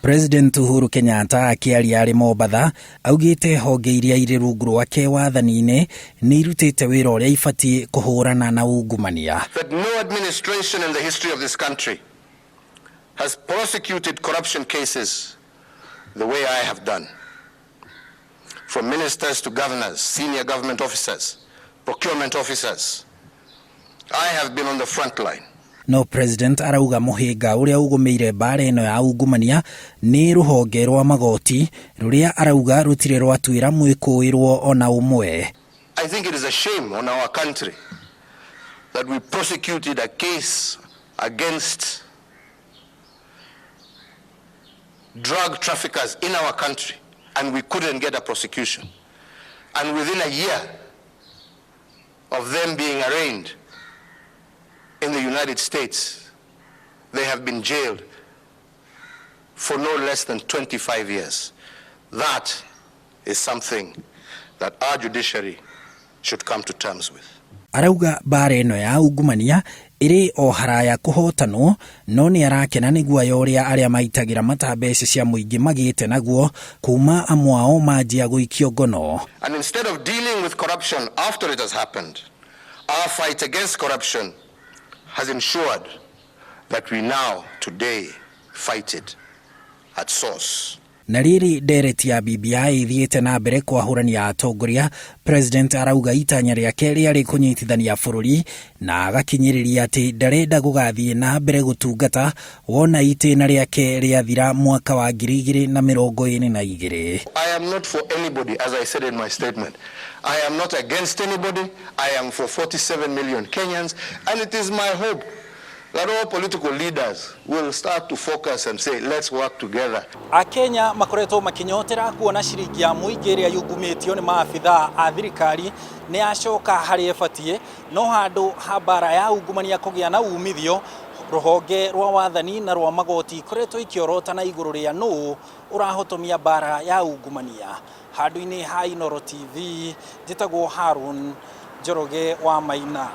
President Uhuru Kenyatta akiaria ari Mombatha augite honge iria iri rungu rwake wathani-ini ni irutite wira uria ibatie kuhurana na ungumania. That no administration in the history of this country has prosecuted corruption cases the way I have done. From ministers to governors, senior government officers, procurement officers, I have been on the front line. No President arauga muhinga uria ugumeire bara ino ya ungumania ni ruhonge rwa magoti ruria arauga rutire rwatwira mwikuirwo ona umwe. I think it is a shame on our country that we prosecuted a case against drug traffickers in our country and we couldn't get a prosecution. And within a year of them being arraigned in the United States, they have been jailed for no less than 25 years. That is something that our judiciary should come to terms with. Arauga bara ino ya ungumania iri o haraya kuhotanwo no ni arakena niguo yoria aria maitagira matabece cia muingi magite naguo kuma amwao majia guikio ngono. And instead of dealing with corruption after it has happened, our fight against corruption has ensured that we now today fight it at source. Na riri ndereti ya BBI ithiite na mbere kwahurania atongoria, President arauga itanya riake riari kunyitithania bururi na agakinyiriria ati ndarenda gugathie na mbere gutungata wona itena riake riathira mwaka wa 2022. I am not for anybody, as I said in my statement. I am not against anybody. I am for 47 million Kenyans, and it is my hope that all political leaders will start to focus and say, let's work together. Akenya makoretwo makinyotera kuona ciringi ya muingi iria yungumitio ni maabitha a thirikari ni acoka hari ebatie, no handu habara ya ungumania kugia na umithio ruhonge rwa wathani na rwa magoti koretwo ikiorota na iguru ria no urahotomia bara ya ungumania. Handu-ini ha Inooro TV, njitagwo Harun Njoroge wa Maina.